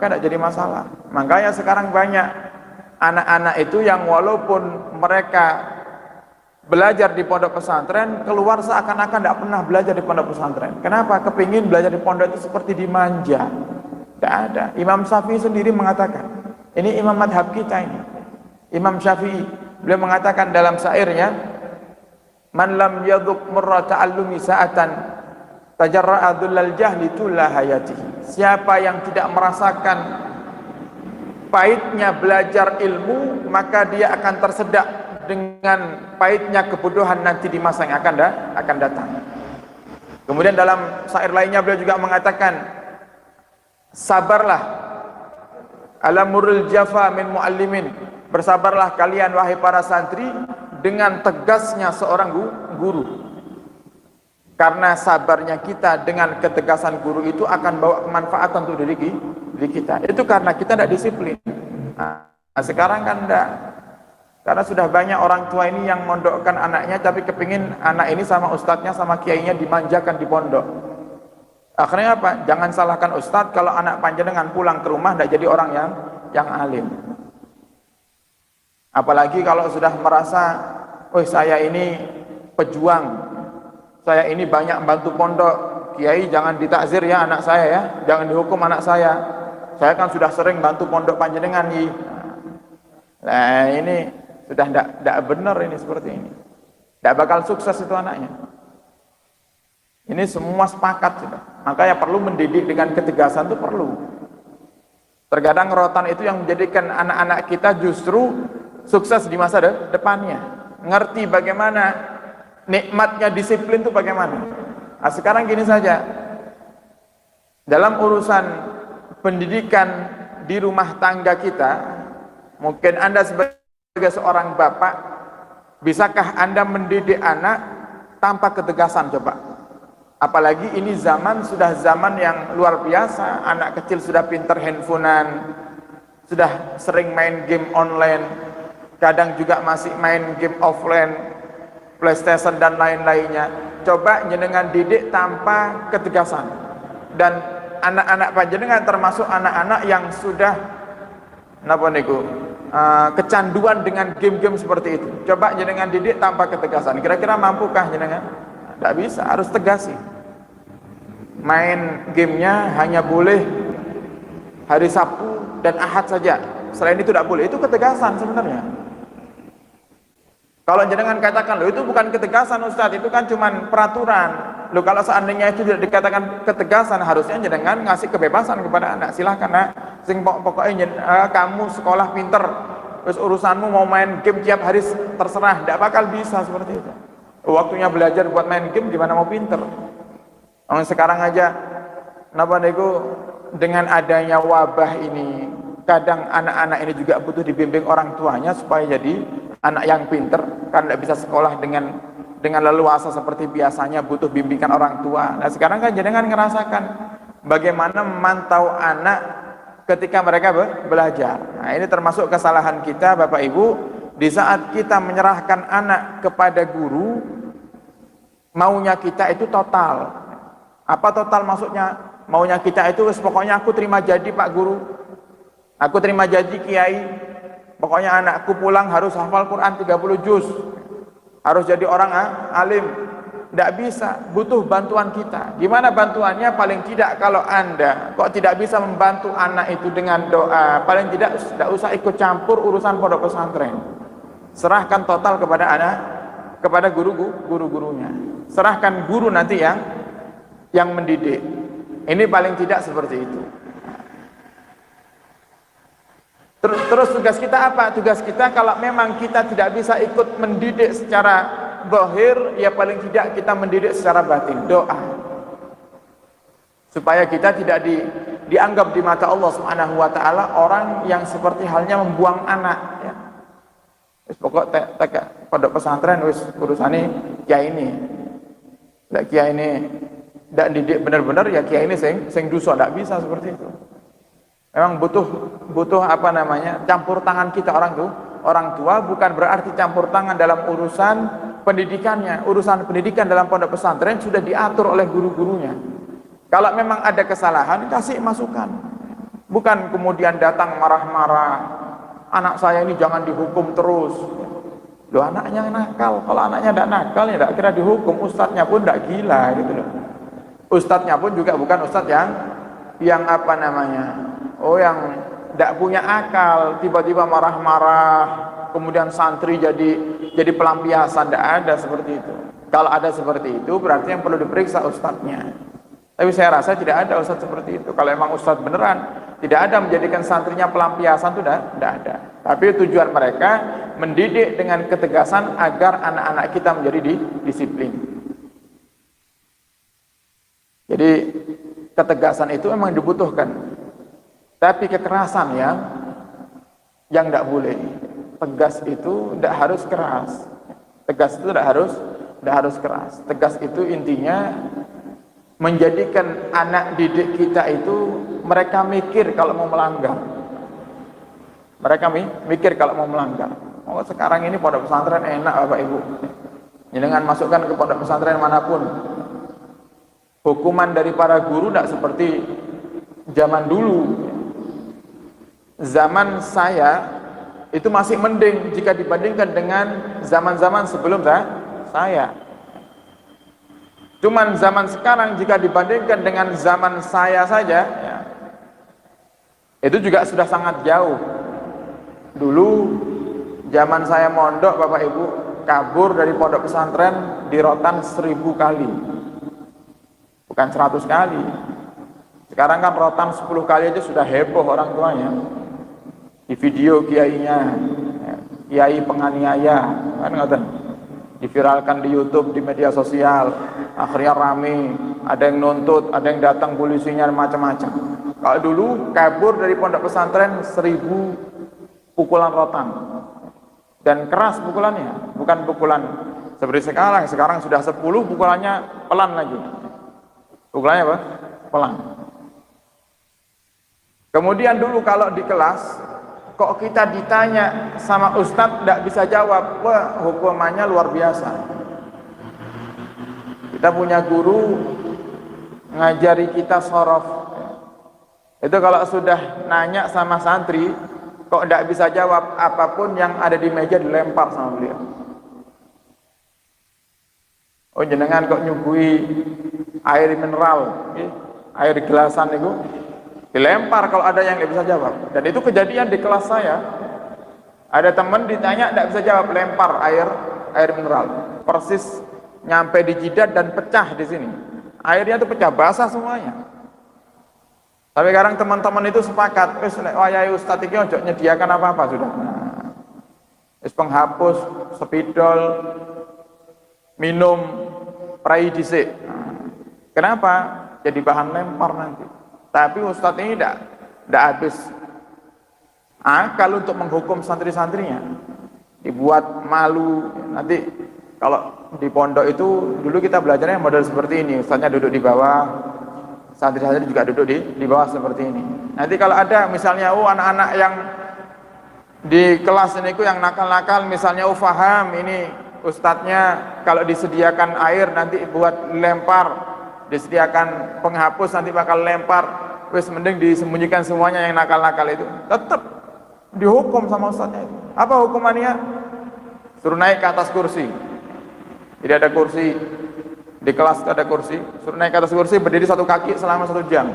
maka tidak jadi masalah. Makanya sekarang banyak anak-anak itu yang walaupun mereka belajar di pondok pesantren, keluar seakan-akan tidak pernah belajar di pondok pesantren. Kenapa? Kepingin belajar di pondok itu seperti dimanja. Tidak ada. Imam Syafi'i sendiri mengatakan, ini imam madhab kita ini, Imam Syafi'i, beliau mengatakan dalam syairnya, man lam yadhuq murra ta'allumi sa'atan tajarra'a dhullal jahli tulla hayatihi. Siapa yang tidak merasakan pahitnya belajar ilmu, maka dia akan tersedak dengan pahitnya kebodohan nanti di masa yang akan datang. Kemudian dalam syair lainnya beliau juga mengatakan, sabarlah ala murul jafa min muallimin, bersabarlah kalian wahai para santri dengan tegasnya seorang guru, karena sabarnya kita dengan ketegasan guru itu akan bawa kemanfaatan untuk diri kita. Itu karena kita tidak disiplin. Nah, sekarang kan tidak. Karena sudah banyak orang tua ini yang mondokkan anaknya, tapi kepingin anak ini sama ustadznya, sama kiainya dimanjakan di pondok. Akhirnya apa? Jangan salahkan ustadz kalau anak panjenengan pulang ke rumah tidak jadi orang yang alim. Apalagi kalau sudah merasa, oh saya ini pejuang, saya ini banyak bantu pondok, kiai jangan ditakzir ya anak saya ya, jangan dihukum anak saya kan sudah sering bantu pondok panjenengan nih. Nah ini sudah tidak benar ini seperti ini. Tidak bakal sukses itu anaknya. Ini semua sepakat sudah. Makanya perlu mendidik dengan ketegasan itu perlu. Terkadang rotan itu yang menjadikan anak-anak kita justru sukses di masa depannya. Ngerti bagaimana nikmatnya disiplin itu bagaimana. Nah, sekarang gini saja. Dalam urusan pendidikan di rumah tangga kita, mungkin Anda sebagai seorang bapak, bisakah Anda mendidik anak tanpa ketegasan? Coba. Apalagi ini sudah zaman yang luar biasa, anak kecil sudah pinter handphonean, sudah sering main game online, kadang juga masih main game offline, PlayStation dan lain-lainnya. Coba jenengan didik tanpa ketegasan. Dan anak-anak panjenengan termasuk anak-anak yang sudah kecanduan dengan game-game seperti itu. Coba jenengan didik tanpa ketegasan. Kira-kira mampukah jenengan? Tidak bisa, harus tegasi. Main gamenya hanya boleh hari Sabtu dan Ahad saja. Selain itu tidak boleh. Itu ketegasan sebenarnya. Kalau jenengan katakan, loh itu bukan ketegasan Ustadz, itu kan cuma peraturan. Loh kalau seandainya itu tidak dikatakan ketegasan, harusnya jenengan ngasih kebebasan kepada anak. Silahkan nak, pokoknya kamu sekolah pinter, terus urusanmu mau main game tiap hari terserah, tidak bakal bisa seperti itu. Waktunya belajar buat main game gimana mau pinter. Sekarang aja dengan adanya wabah ini, kadang anak-anak ini juga butuh dibimbing orang tuanya supaya jadi anak yang pinter, kan tidak bisa sekolah dengan leluasa seperti biasanya, butuh bimbingan orang tua. Nah sekarang kan jenengan ngerasakan bagaimana memantau anak ketika mereka belajar. Nah ini termasuk kesalahan kita Bapak Ibu, di saat kita menyerahkan anak kepada guru, maunya kita itu total. Apa total maksudnya? Maunya kita itu pokoknya aku terima jadi Pak Guru, aku terima jadi Kiai, pokoknya anakku pulang harus hafal Quran 30 juz, harus jadi orang alim. Tidak bisa, butuh bantuan kita. Gimana bantuannya? Paling tidak kalau Anda kok tidak bisa membantu anak itu dengan doa, paling tidak usah ikut campur urusan pondok pesantren. Serahkan total kepada anak, kepada guru-gurunya. Serahkan guru nanti yang mendidik. Ini paling tidak seperti itu. Terus tugas kita apa? Tugas kita kalau memang kita tidak bisa ikut mendidik secara zahir, ya paling tidak kita mendidik secara batin, doa. Supaya kita tidak dianggap di mata Allah Subhanahu wa taala orang yang seperti halnya membuang anak ya. Pokok pondok pesantren wis urusane kiai ini. Ndak kiai ini ndak didik benar-benar ya kiai ini sing dosa, ndak bisa seperti itu. Memang butuh apa namanya? Campur tangan kita orang tua bukan berarti campur tangan dalam urusan pendidikannya. Urusan pendidikan dalam pondok pesantren sudah diatur oleh guru-gurunya. Kalau memang ada kesalahan, kasih masukan. Bukan kemudian datang marah-marah, anak saya ini jangan dihukum terus. Loh, anaknya nakal. Kalau anaknya tidak nakal ya tidak kira dihukum. Ustadznya pun tidak gila gitu loh. Ustadznya pun juga bukan ustadz yang apa namanya, yang tidak punya akal, tiba-tiba marah-marah, kemudian santri jadi pelampiasan. Tidak ada seperti itu. Kalau ada seperti itu berarti yang perlu diperiksa ustadznya. Tapi saya rasa tidak ada ustadz seperti itu. Kalau emang ustadz beneran, tidak ada menjadikan santrinya pelampiasan, itu tidak ada. Tapi tujuan mereka mendidik dengan ketegasan agar anak-anak kita menjadi disiplin. Jadi ketegasan itu memang dibutuhkan. Tapi kekerasan yang tidak boleh. Tegas itu tidak harus keras. Tegas itu tidak harus keras. Tegas itu intinya menjadikan anak didik kita itu mereka mikir kalau mau melanggar. Mereka mikir kalau mau melanggar. Oh, sekarang ini pondok pesantren enak Bapak Ibu. Jangan masukkan ke pondok pesantren manapun. Hukuman dari para guru tidak seperti zaman dulu. Zaman saya itu masih mending jika dibandingkan dengan zaman-zaman sebelum saya. Cuman zaman sekarang jika dibandingkan dengan zaman saya saja, itu juga sudah sangat jauh. Dulu zaman saya mondok Bapak Ibu, kabur dari pondok pesantren di rotan 1000 kali, bukan 100 kali. Sekarang kan rotan 10 kali aja sudah heboh orang tuanya. Di video kiainya, kiai penganiaya, kan ngoten, diviralkan di YouTube, di media sosial, akhirnya rame, ada yang nuntut, ada yang datang polisinya, macam-macam. Kalau dulu kabur dari pondok pesantren 1000 pukulan rotan, dan keras pukulannya, bukan pukulan seperti sekarang sudah 10 pukulannya pelan lagi. Pukulannya apa? Pelan. Kemudian dulu kalau di kelas, kok kita ditanya sama ustadz tidak bisa jawab, wah hukumannya luar biasa. Kita punya guru ngajari kita sorof, itu kalau sudah nanya sama santri kok tidak bisa jawab, apapun yang ada di meja dilempar sama beliau. Oh jenengan kok nyuguhi air mineral, air gelasan itu dilempar kalau ada yang tidak bisa jawab. Dan itu kejadian di kelas saya. Ada teman ditanya tidak bisa jawab, lempar air mineral, persis nyampe di jidat dan pecah di sini. Airnya itu pecah, basah semuanya. Tapi sekarang teman-teman itu sepakat, wayai ustadz iki ojo nyediakan apa-apa sudah. Wis penghapus, spidol, minum, prai dhisik. Kenapa? Jadi bahan lempar nanti. Tapi ustadz ini tidak habis akal untuk menghukum santri-santrinya, dibuat malu. Nanti kalau di pondok itu dulu kita belajarnya model seperti ini, ustadznya duduk di bawah, santri-santri juga duduk di bawah seperti ini. Nanti kalau ada misalnya anak-anak yang di kelas ini yang nakal-nakal, misalnya faham ini ustadznya kalau disediakan air nanti buat lempar, disediakan penghapus nanti bakal lempar, wes mending disembunyikan semuanya yang nakal-nakal itu. Tetap dihukum sama ustadznya itu. Apa hukumannya? Suruh naik ke atas kursi. Jadi ada kursi di kelas, ada kursi, suruh naik ke atas kursi, berdiri 1 kaki selama 1 jam.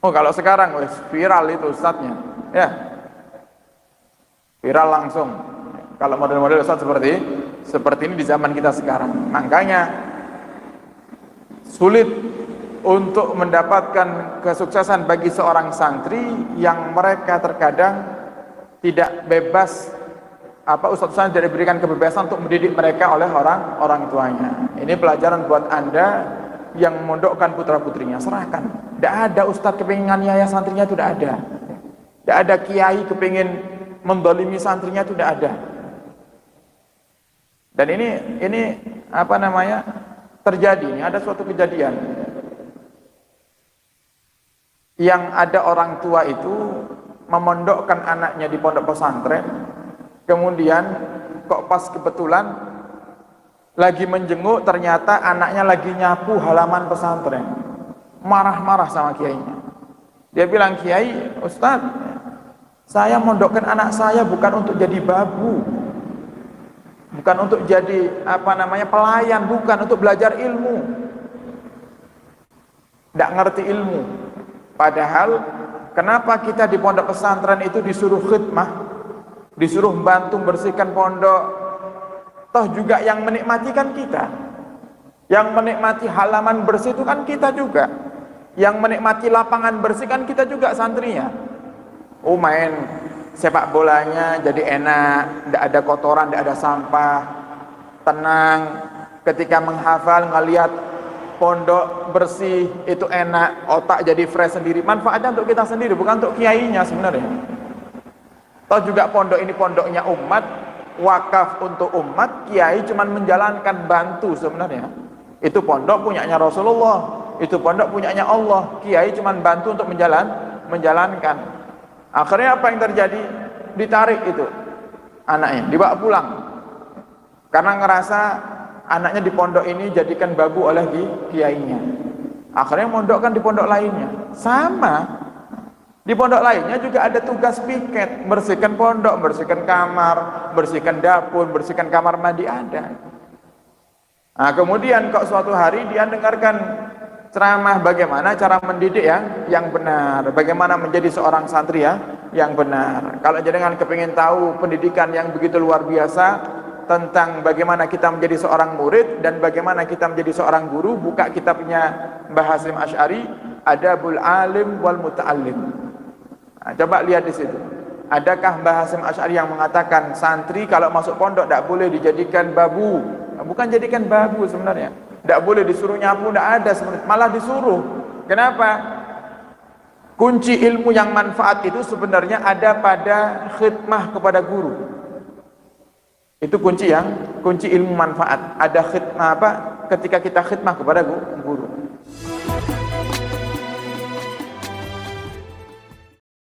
Oh kalau sekarang wes viral itu ustadznya, ya viral langsung. Kalau model-model ustadz seperti ini di zaman kita sekarang, makanya sulit untuk mendapatkan kesuksesan bagi seorang santri yang mereka terkadang tidak bebas, ustadz tidak diberikan kebebasan untuk mendidik mereka oleh orang tuanya. Ini pelajaran buat Anda yang memondokkan putra-putrinya, serahkan. Tidak ada ustadz kepingin nganiaya santrinya, itu tidak ada. Tidak ada kiai kepingin mendolimi santrinya, itu tidak ada. Dan ini terjadi, ini ada suatu kejadian yang ada orang tua itu memondokkan anaknya di pondok pesantren, kemudian kok pas kebetulan lagi menjenguk, ternyata anaknya lagi nyapu halaman pesantren, marah-marah sama kiainya. Dia bilang, Kiai, Ustaz, saya mondokkan anak saya bukan untuk jadi babu, bukan untuk jadi pelayan, bukan untuk belajar ilmu. Tidak ngerti ilmu. Padahal kenapa kita di pondok pesantren itu disuruh khidmah, disuruh bantu bersihkan pondok? Toh juga yang menikmati kan kita, yang menikmati halaman bersih itu kan kita juga, yang menikmati lapangan bersih kan kita juga, santrinya. Main sepak bolanya jadi enak, tidak ada kotoran, tidak ada sampah, tenang. Ketika menghafal, ngelihat pondok bersih itu enak, otak jadi fresh sendiri. Manfaatnya untuk kita sendiri, bukan untuk kiainya sebenarnya. Toh juga pondok ini pondoknya umat, wakaf untuk umat, kiai cuma menjalankan, bantu sebenarnya. Itu pondok punyanya Rasulullah, itu pondok punyanya Allah, kiai cuma bantu untuk menjalankan. Akhirnya apa yang terjadi? Ditarik itu anaknya, dibawa pulang karena ngerasa anaknya di pondok ini jadikan babu oleh kiainya. Akhirnya mondokkan di pondok lainnya. Sama, di pondok lainnya juga ada tugas piket, bersihkan pondok, bersihkan kamar, bersihkan dapur, bersihkan kamar mandi, ada. Nah, kemudian kok suatu hari dia dengarkan ceramah bagaimana cara mendidik yang benar, bagaimana menjadi seorang santri yang benar. Kalau jenengan kepingin tahu pendidikan yang begitu luar biasa tentang bagaimana kita menjadi seorang murid dan bagaimana kita menjadi seorang guru, buka kitabnya Mbah Hasyim Asy'ari, Adabul Alim wal Muta'allim. Nah, coba lihat di situ. Adakah Mbah Hasyim Asy'ari yang mengatakan santri kalau masuk pondok tidak boleh dijadikan babu? Nah, bukan jadikan babu sebenarnya. Tidak boleh disuruh nyapu, tidak ada sebenarnya. Malah disuruh. Kenapa? Kunci ilmu yang manfaat itu sebenarnya ada pada khidmah kepada guru. Itu kunci ilmu manfaat. Ada khidmah ketika kita khidmah kepada guru.